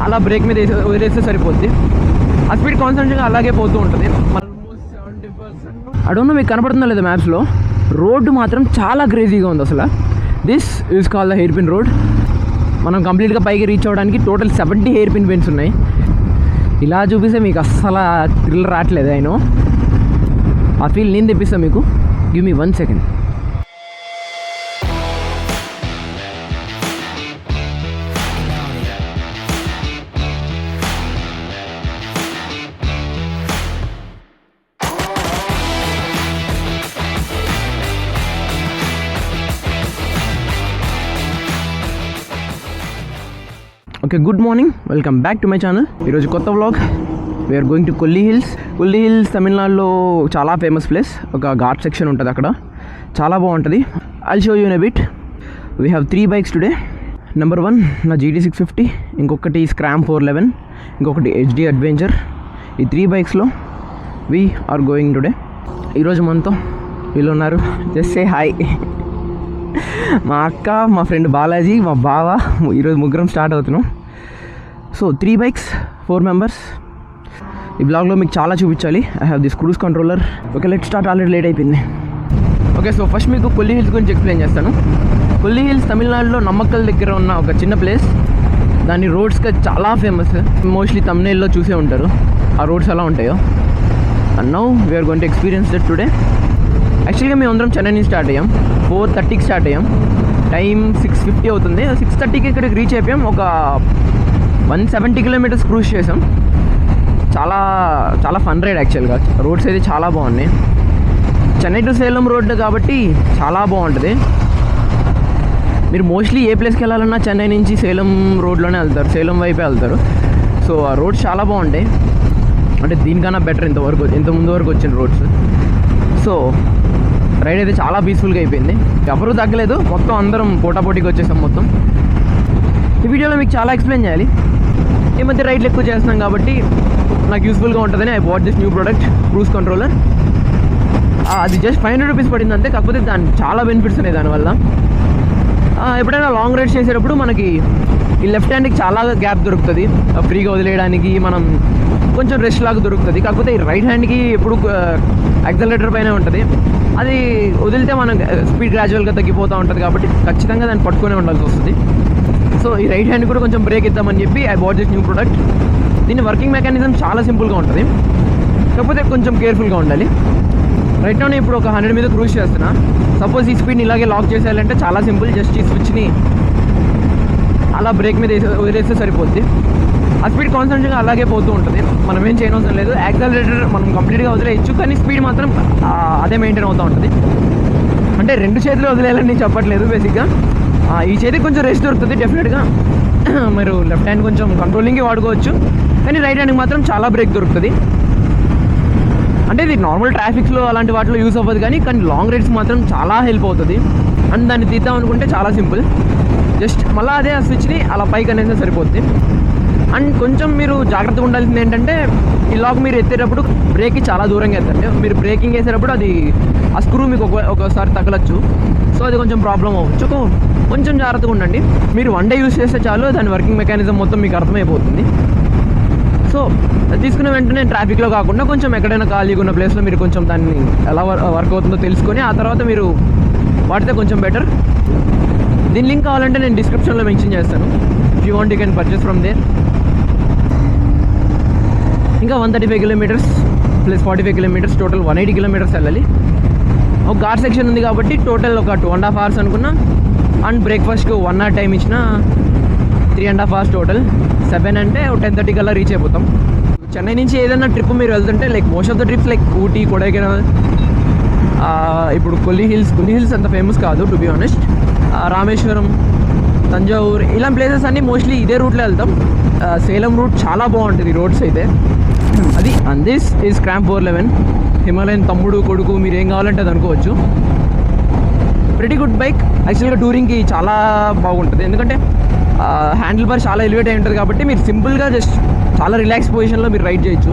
అలా బ్రేక్ మీద వదిలేస్తే సరిపోద్ది. ఆ స్పీడ్ కాన్స్టెంట్గా అలాగే పోతూ ఉంటుంది. అడవున్న మీకు కనపడుతుందా లేదా మ్యాప్స్లో, రోడ్డు మాత్రం చాలా క్రేజీగా ఉంది అసలు. This is call the hair pin road. మనం కంప్లీట్గా పైకి రీచ్ అవ్వడానికి టోటల్ 70 హెయిర్ పిన్ పెన్స్ ఉన్నాయి. ఇలా చూపిస్తే మీకు అస్సలు థ్రిల్ రావట్లేదు. అయినో ఆ ఫీల్ నేను తెప్పిస్తాను మీకు. Give me 1 second. Okay, good morning, welcome back to my channel. ఈరోజు కొత్త vlog. We're going to Kolli hills. Kolli hills తమిళనాడులో చాలా ఫేమస్ ప్లేస్. ఒక ఘాట్ సెక్షన్ ఉంటుంది అక్కడ, చాలా బాగుంటుంది. I'll show you in a bit. We have 3 bikes today. Number 1 నా GT650, ఇంకొకటి స్క్రామ్ 411, ఇంకొకటి HD అడ్వెంచర్. ఈ 3 బైక్స్లో వీ ఆర్ గోయింగ్ టుడే. ఈరోజు మనతో వీళ్ళు ఉన్నారు. Just say hi. మా అక్క, మా ఫ్రెండ్ బాలాజీ, మా బావ. ఈరోజు ముగ్గురం స్టార్ట్ అవుతున్నాం. So 3 bikes, 4 members. ఈ బ్లాగ్లో మీకు చాలా చూపించాలి. I have this cruise controller. Okay, let start. Already late అయిపోయింది. ఓకే, సో ఫస్ట్ మీకు కొల్లి హిల్స్ గురించి ఎక్స్ప్లెయిన్ చేస్తాను. కొల్లి హిల్స్ తమిళనాడులో నమ్మక్కల్ దగ్గర ఉన్న ఒక చిన్న ప్లేస్. దాని రోడ్స్గా చాలా ఫేమస్. మోస్ట్లీ తమిళనాడులో చూసే ఉంటారు ఆ రోడ్స్ ఎలా ఉంటాయో. And now we're going to experience that today. యాక్చువల్గా మేము అందరం చెన్నై నుంచి స్టార్ట్ అయ్యాం. 4:30కి స్టార్ట్ అయ్యాం. టైం 6:50 అవుతుంది. 6:30కి ఇక్కడికి రీచ్ అయిపోయాం. ఒక 170 కిలోమీటర్స్ క్రూజ్ చేసాం. చాలా చాలా ఫన్ రైడ్ యాక్చువల్గా. రోడ్స్ అయితే చాలా బాగున్నాయి. చెన్నై టు సేలం రోడ్ కాబట్టి చాలా బాగుంటుంది. మీరు మోస్ట్లీ ఏ ప్లేస్కి వెళ్ళాలన్నా చెన్నై నుంచి సేలం రోడ్లోనే వెళ్తారు, సేలం వైపే వెళ్తారు. సో ఆ రోడ్స్ చాలా బాగుంటాయి. అంటే దీనికన్నా బెటర్ ఇంత ముందు వరకు వచ్చిన రోడ్స్. సో రైడ్ అయితే చాలా పీస్ఫుల్గా అయిపోయింది. ఎవరు తగ్గలేదు, మొత్తం అందరం పోటాపోటీకి వచ్చేసాం మొత్తం. ఈ వీడియోలో మీకు చాలా ఎక్స్ప్లెయిన్ చేయాలి. ఈ మధ్య రైడ్లు ఎక్కువ చేస్తున్నాం కాబట్టి నాకు యూస్ఫుల్గా ఉంటుందని I bought this new product, cruise controller. అది జస్ట్ 500 రూపీస్ పడింది అంతే. కాకపోతే దాని చాలా బెనిఫిట్స్ ఉన్నాయి దానివల్ల. ఎప్పుడైనా లాంగ్ రైడ్స్ చేసేటప్పుడు మనకి ఈ లెఫ్ట్ హ్యాండ్కి చాలా గ్యాప్ దొరుకుతుంది ఫ్రీగా వదిలేయడానికి. మనం కొంచెం రెస్ట్ లాగా దొరుకుతుంది. కాకపోతే ఈ రైట్ హ్యాండ్కి ఎప్పుడు యాక్సలరేటర్ పైన ఉంటుంది. అది వదిలితే మనం స్పీడ్ గ్రాడ్యువల్గా తగ్గిపోతూ ఉంటుంది కాబట్టి ఖచ్చితంగా దాన్ని పట్టుకునే ఉండాల్సి వస్తుంది. సో ఈ రైట్ హ్యాండ్ కూడా కొంచెం బ్రేక్ ఇద్దామని చెప్పి I bought this new product. దీని వర్కింగ్ మెకానిజం చాలా సింపుల్గా ఉంటుంది, కాకపోతే కొంచెం కేర్ఫుల్గా ఉండాలి. రైట్ నౌ నేను ఇప్పుడు ఒక 100 మీద క్రూజ్ చేస్తున్నా. సపోజ్ ఈ స్పీడ్ని ఇలాగే లాక్ చేసేయాలంటే చాలా సింపుల్. జస్ట్ ఈ స్విచ్ని అలా బ్రేక్ మీద వదిలేస్తే సరిపోద్ది. ఆ స్పీడ్ కాన్స్టెంట్గా అలాగే పోతూ ఉంటుంది. మనం ఏం చేయనవసరం లేదు. యాక్సలరేటర్ మనం కంప్లీట్గా వదిలేయచ్చు, కానీ స్పీడ్ మాత్రం అదే మెయింటైన్ అవుతూ ఉంటుంది. అంటే 2 చేతులు వదిలేయాలని నేను చెప్పట్లేదు. బేసిక్గా ఈ చేతికి కొంచెం రెస్ట్ దొరుకుతుంది డెఫినెట్గా. మీరు లెఫ్ట్ హ్యాండ్ కొంచెం కంట్రోలింగ్కి వాడుకోవచ్చు, కానీ రైట్ హ్యాండ్కి మాత్రం చాలా బ్రేక్ దొరుకుతుంది. అంటే ఇది నార్మల్ ట్రాఫిక్స్లో అలాంటి వాటిలో యూస్ అవ్వదు, కానీ లాంగ్ రైడ్స్ మాత్రం చాలా హెల్ప్ అవుతుంది. అండ్ దాన్ని తీద్దాం అనుకుంటే చాలా సింపుల్. జస్ట్ మళ్ళీ అదే ఆ స్విచ్ని అలా పైకి అనేస్తే సరిపోద్ది. అండ్ కొంచెం మీరు జాగ్రత్తగా ఉండాల్సింది ఏంటంటే, ఈ లాక్ మీరు ఎత్తేటప్పుడు బ్రేక్కి చాలా దూరంగా ఎత్తండి. మీరు బ్రేకింగ్ వేసేటప్పుడు అది ఆ స్క్రూ మీకు ఒకసారి తగలచ్చు. సో అది కొంచెం ప్రాబ్లం అవ్వచ్చు. కొంచెం జాగ్రత్తగా ఉండండి. మీరు 1 డే యూస్ చేస్తే చాలు, దాని వర్కింగ్ మెకానిజం మొత్తం మీకు అర్థమైపోతుంది. సో తీసుకున్న వెంటనే ట్రాఫిక్లో కాకుండా కొంచెం ఎక్కడైనా ఖాళీగా ఉన్న ప్లేస్లో మీరు కొంచెం దాన్ని ఎలా వర్క్ అవుతుందో తెలుసుకొని ఆ తర్వాత మీరు వాడితే కొంచెం బెటర్. దీని లింక్ కావాలంటే నేను డిస్క్రిప్షన్లో మెన్షన్ చేస్తాను. If you want you can purchase from there. ఇంకా 135 kilometres plus 45 kilometres, total 180 kilometres వెళ్ళాలి. ఒక ఘాట్ సెక్షన్ ఉంది కాబట్టి టోటల్ ఒక 2.5 hours అనుకున్నా. అండ్ బ్రేక్ఫాస్ట్కి 1 hour టైం ఇచ్చిన 3.5 hours టోటల్. 7 అంటే 10:30 కల్లా రీచ్ అయిపోతాం. చెన్నై నుంచి ఏదైనా ట్రిప్ మీరు వెళ్తుంటే like most of the trips like Ooty, Kodaikanal, ఇప్పుడు కొల్లి హిల్స్ అంత ఫేమస్ కాదు to be honest. Rameswaram, Thanjavur ఇలాంటి ప్లేసెస్ అన్నీ మోస్ట్లీ ఇదే రూట్లో వెళ్తాం. సేలం రూట్ చాలా బాగుంటుంది రోడ్స్ అయితే. అది and this is Scram 411. Himalayan తమ్ముడు కొడుకు మీరు ఏం కావాలంటే అది అనుకోవచ్చు. Pretty good bike. యాక్చువల్గా టూరింగ్కి చాలా బాగుంటుంది, ఎందుకంటే హ్యాండిల్ బార్ చాలా ఎలివేట్ అయి ఉంటుంది కాబట్టి మీరు సింపుల్గా జస్ట్ చాలా రిలాక్స్ పొజిషన్లో మీరు రైడ్ చేయొచ్చు.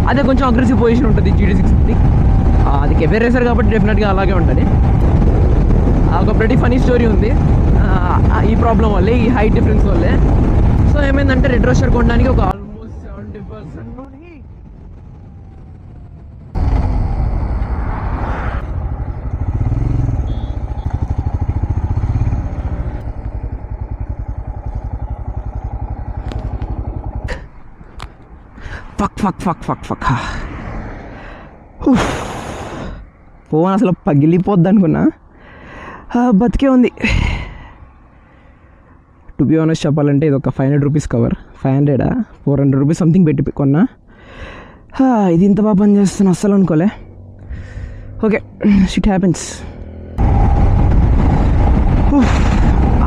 అదే కొంచెం అగ్రెసివ్ పొజిషన్ ఉంటుంది GT650. అది కెఫే రేసర్ కాబట్టి డెఫినెట్గా అలాగే ఉంటుంది. ఒక ప్రెటీ ఫనీ స్టోరీ ఉంది ఈ ప్రాబ్లం వల్లే, ఈ హైట్ డిఫరెన్స్ వల్లే. సో ఏమైందంటే రెడ్ రోస్టర్ కొనడానికి ఒక ఆల్మోస్ట్ 70% మనీ. ఫక్ ఫోన్ అసలు పగిలిపోద్ది అనుకున్నా, బతికే ఉంది. టు బి ఆనెస్ట్ చెప్పాలంటే ఇది ఒక 500 రూపీస్ కవర్, 400 రూపీస్ సంథింగ్ పెట్టి కొన్నా. ఇది ఇంత బాగా పని చేస్తున్నా అస్సలు అనుకోలే. Okay, shit happens.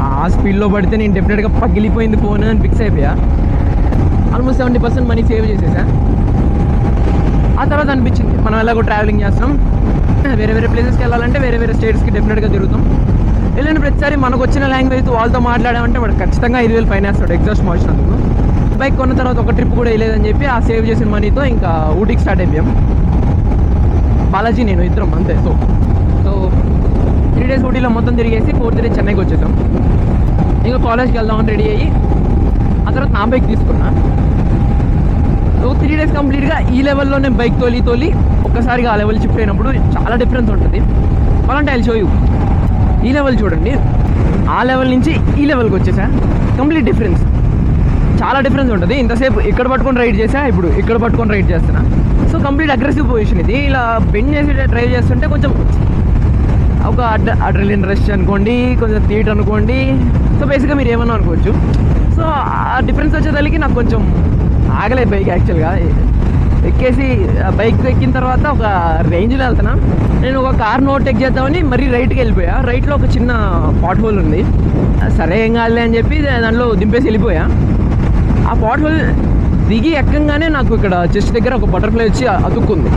ఆ స్పీడ్లో పడితే నేను డెఫినెట్గా పగిలిపోయింది ఫోన్ అని ఫిక్స్ అయిపోయా. ఆల్మోస్ట్ 70% మనీ సేవ్ చేసేసా. ఆ తర్వాత అనిపించింది మనం ఎలాగో ట్రావెలింగ్ చేస్తాం, వేరే ప్లేసెస్కి వెళ్ళాలంటే వేరే స్టేట్స్కి డెఫినెట్గా తిరుగుతాం. వెళ్ళిన ప్రతిసారి మనకు వచ్చిన లాంగ్వేజ్ వాళ్ళతో మాట్లాడామంటే వాడు ఖచ్చితంగా 5,000 ఫైన్ వేస్తాడు ఎగ్జాస్ట్ మార్చినందుకు. బైక్ కొన్న తర్వాత ఒక ట్రిప్ కూడా వేయలేదని చెప్పి ఆ సేవ్ చేసిన మనీతో ఇంకా ఊటీకి స్టార్ట్ అయిపోయాం. బాలాజీ నేను ఇద్దరం అంతే. సో 3 days ఊటీలో మొత్తం తిరిగేసి 4th day చెన్నైకి వచ్చేసాం. ఇంకా కాలేజ్కి వెళ్దామని రెడీ అయ్యి ఆ తర్వాత నా బైక్ తీసుకున్నా. సో 3 days కంప్లీట్గా ఈ లెవెల్లో నేను బైక్ తోలి ఒక్కసారిగా ఆ లెవెల్ షిఫ్ట్ అయినప్పుడు చాలా డిఫరెన్స్ ఉంటుంది. అలాంటి ఐల్ షో యూ. ఈ లెవెల్ చూడండి, ఆ లెవెల్ నుంచి ఈ లెవెల్కి వచ్చేసా, కంప్లీట్ డిఫరెన్స్, చాలా డిఫరెన్స్ ఉంటుంది. ఇంతసేపు ఇక్కడ పట్టుకొని రైడ్ చేసా, ఇప్పుడు ఇక్కడ పట్టుకొని రైడ్ చేస్తున్నా. సో కంప్లీట్ అగ్రెసివ్ పొజిషన్ ఇది. ఇలా బెండ్ చేసి డ్రైవ్ చేస్తుంటే కొంచెం ఒక అడ్రిలిన్ రష్ అనుకోండి, కొంచెం థీట్ అనుకోండి. సో బేసిక్గా మీరు ఏమన్నా అనుకోవచ్చు. సో ఆ డిఫరెన్స్ వచ్చేదానికి నాకు కొంచెం ఆగలేదు బైక్. యాక్చువల్గా ఎక్కేసి బైక్ ఎక్కిన తర్వాత ఒక రేంజ్లో వెళ్తున్నా. నేను ఒక కార్ ఓవర్టేక్ చేద్దామని మరీ రైట్కి వెళ్ళిపోయా. రైట్లో ఒక చిన్న పాట్ హోల్ ఉంది. సరే ఏం కాదులే అని చెప్పి దాంట్లో దింపేసి వెళ్ళిపోయా. ఆ పాట్ హోల్ దిగి ఎక్కంగానే నాకు ఇక్కడ చెస్ట్ దగ్గర ఒక బటర్ఫ్లై వచ్చి అతుక్కుంది.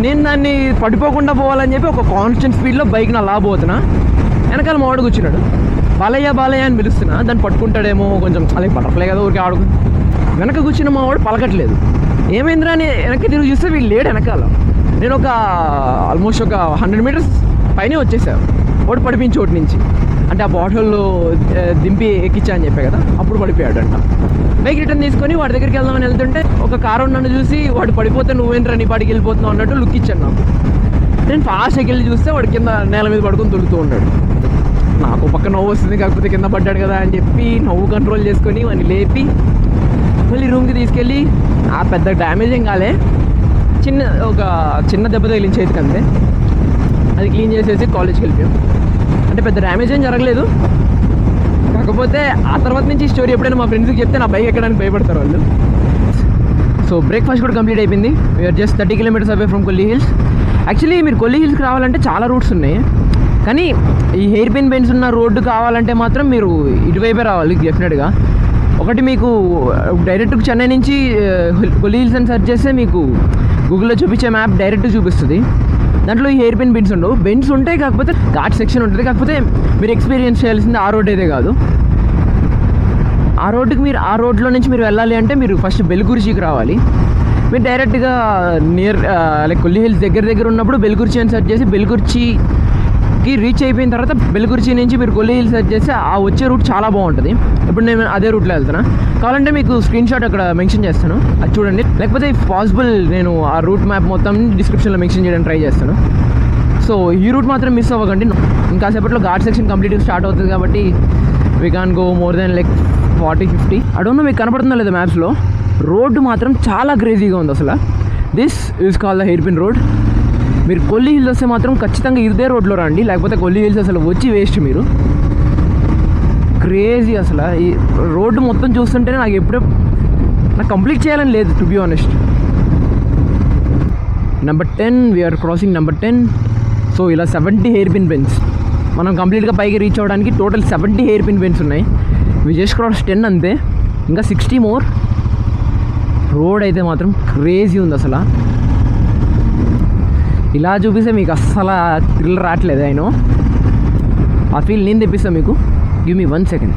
నేను దాన్ని పడిపోకుండా పోవాలని చెప్పి ఒక కాన్స్టెంట్ స్పీడ్లో బైక్ నా పోతున్నా. వెనకాల మావాడు కూర్చున్నాడు. బాలయ్య అని పిలుస్తున్నా, దాన్ని పట్టుకుంటాడేమో కొంచెం, అలాగే బటర్ఫ్లై కదా ఊరికి ఆడుకు. వెనక కూర్చున్న మావాడు పలకట్లేదు. ఏమైందిరా అని వెనక్కి తిరిగి చూస్తే వీళ్ళు లేడు వెనకాల. నేను ఒక ఆల్మోస్ట్ ఒక 100 meters పైనే వచ్చేసాను. వాడు పడిపోయిన చోటు నుంచి, అంటే ఆ బాటిల్లో దింపి ఎక్కించా అని చెప్పే కదా, అప్పుడు పడిపోయాడంట. బైక్ రిటర్న్ తీసుకొని వాడి దగ్గరికి వెళ్దామని వెళ్తుంటే ఒక కారు నన్ను చూసి వాడు పడిపోతే నువ్వేంట్రా నీ పాటికి వెళ్ళిపోతున్నావు అన్నట్టు లుక్ ఇచ్చాను నాకు. నేను ఫాస్ట్కి వెళ్ళి చూస్తే వాడు కింద నేల మీద పడుకొని తొలుతూ ఉన్నాడు. నాకు పక్క నవ్వు వస్తుంది, కాకపోతే కింద పడ్డాడు కదా అని చెప్పి నవ్వు కంట్రోల్ చేసుకొని వాడిని లేపి మళ్ళీ రూమ్కి తీసుకెళ్ళి, ఆ పెద్ద డ్యామేజ్ ఏం కాలే, ఒక చిన్న దెబ్బ తగిలిన చేతికి అంతే. అది క్లీన్ చేసేసి కాలేజ్కి వెళ్ళిపోయాం. అంటే పెద్ద డ్యామేజ్ ఏం జరగలేదు. కాకపోతే ఆ తర్వాత నుంచి ఈ స్టోరీ ఎప్పుడైనా మా ఫ్రెండ్స్కి చెప్తే నా బైక్ ఎక్కడానికి భయపడతారు వాళ్ళు. సో బ్రేక్ఫాస్ట్ కూడా కంప్లీట్ అయిపోయింది. We're just 30 kilometers away from Kolli hills. Actually మీరు కొల్లి హిల్స్కి రావాలంటే చాలా రూట్స్ ఉన్నాయి, కానీ ఈ హెయిర్ పిన్ బెండ్స్ ఉన్న రోడ్డు కావాలంటే మాత్రం మీరు ఇటువైపే రావాలి డెఫినెట్గా. ఒకటి మీకు డైరెక్ట్ చెన్నై నుంచి కొల్లి హిల్స్ అని సెర్చ్ చేస్తే మీకు గూగుల్లో చూపించే మ్యాప్ డైరెక్ట్ చూపిస్తుంది. దాంట్లో ఈ హెయిర్ పిన్ బెండ్స్ ఉండవు. బెండ్స్ ఉంటాయి, కాకపోతే ఘాట్ సెక్షన్ ఉంటుంది. కాకపోతే మీరు ఎక్స్పీరియన్స్ చేయాల్సింది ఆ రోడ్ అయితే కాదు. ఆ రోడ్డుకి మీరు ఆ రోడ్లో నుంచి మీరు వెళ్ళాలి అంటే మీరు ఫస్ట్ బెల్గురిచికి రావాలి. మీరు డైరెక్ట్గా లైక్ కొల్లి హిల్స్ దగ్గర ఉన్నప్పుడు బెల్గురిచి అని సెర్చ్ చేసి బెల్గురిచికి రీచ్ అయిపోయిన తర్వాత బెల్గురిచి నుంచి మీరు కొల్లి హిల్స్ సెర్చ్ చేస్తే ఆ వచ్చే రూట్ చాలా బాగుంటుంది. ఇప్పుడు నేను అదే రూట్లో వెళ్తున్నా. కావాలంటే మీకు స్క్రీన్ షాట్ అక్కడ మెన్షన్ చేస్తాను, అది చూడండి. లేకపోతే ఇఫ్ పాసిబుల్ నేను ఆ రూట్ మ్యాప్ మొత్తం డిస్క్రిప్షన్లో మెన్షన్ చేయడానికి ట్రై చేస్తాను. సో ఈ రూట్ మాత్రం మిస్ అవ్వకండి. ఇంకా సేపట్లో ఘాట్ సెక్షన్ కంప్లీట్గా స్టార్ట్ అవుతుంది కాబట్టి we can go more than like 40-50. అడోనో మీకు కనపడుతుందా లేదా మ్యాప్స్లో. రోడ్డు మాత్రం చాలా క్రేజీగా ఉంది అసలు. This is called the hair pin road. మీరు కొల్లి హిల్స్ వస్తే మాత్రం ఖచ్చితంగా ఇదే రోడ్లో రండి, లేకపోతే కొల్లి హిల్స్ అసలు వచ్చి వేస్ట్. మీరు క్రేజీ అసలు. ఈ రోడ్డు మొత్తం చూస్తుంటేనే నాకు కంప్లీట్ చేయాలని లేదు, to be honest. Number 10, we're crossing number 10. So ఇలా 70 హెయిర్ పిన్ బెండ్స్ మనం కంప్లీట్గా పైకి రీచ్ అవ్వడానికి టోటల్ 70 హెయిర్ పిన్ బెండ్స్ ఉన్నాయి. వి జస్ట్ క్రాస్ 10 అంతే, ఇంకా 60 మోర్. రోడ్ అయితే మాత్రం క్రేజీ ఉంది అసలు. ఇలా చూపిస్తే మీకు అస్సలు థ్రిల్ రావట్లేదు. అయినో ఆ ఫీల్ నేను తెప్పిస్తాను మీకు. Give me 1 second.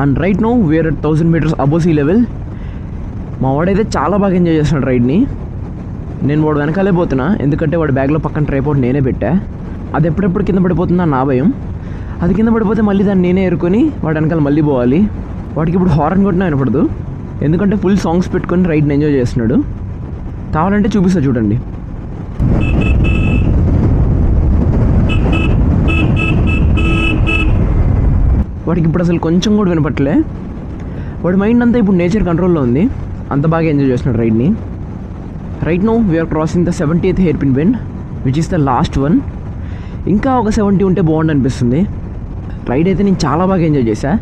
And right know where 1000 meters above sea level. మా వాడైతే చాలా బాగా ఎంజాయ్ చేస్తున్నాడు రైడ్ని. నేను వాడు వెనకాలే పోతున్నా, ఎందుకంటే వాడి బ్యాగ్లో పక్కన ట్రైపాడ్ నేనే పెట్టా. అది ఎప్పుడెప్పుడు కింద పడిపోతుందా నా భయం. అది కింద పడిపోతే మళ్ళీ దాన్ని నేనే ఏరుకొని వాడి వెనకాల మళ్ళీ పోవాలి. వాడికి ఇప్పుడు హారన్ కొట్టినా వినపడదు, ఎందుకంటే ఫుల్ సాంగ్స్ పెట్టుకొని రైడ్ని ఎంజాయ్ చేస్తున్నాడు. కావాలంటే చూపిస్తా చూడండి. వాడికి ఇప్పుడు అసలు కొంచెం కూడా వినపట్లే. వాడి మైండ్ అంతా ఇప్పుడు నేచర్ కంట్రోల్లో ఉంది, అంత బాగా ఎంజాయ్ చేస్తున్నాడు రైడ్ని. Right now we're crossing the 70th hairpin bend, which is the last one. ఇంకా ఒక 70 ఉంటే బాగుండు అనిపిస్తుంది. రైడ్ అయితే నేను చాలా బాగా ఎంజాయ్ చేశా.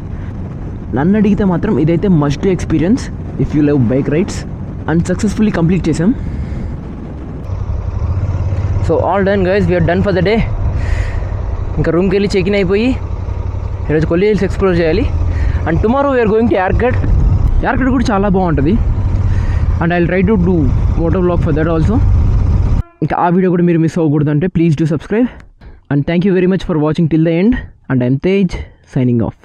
నన్ను అడిగితే మాత్రం ఇదైతే must experience if you love bike rides. And successfully complete చేసాం. So all done guys, we're done for the day. ఇంకా రూమ్కి వెళ్ళి చెక్ ఇన్ అయిపోయి ఈరోజు కొల్లి హిల్స్ ఎక్స్ప్లోర్ చేయాలి. And tomorrow we're going to Yercaud. Yercaud కూడా చాలా బాగుంటుంది. And I will try to do moto vlog for that also. ఇంకా ఆ వీడియో కూడా మీరు మిస్ అవ్వకూడదు అంటే please do subscribe. And thank you very much for watching till the end. And I'm Tej signing off.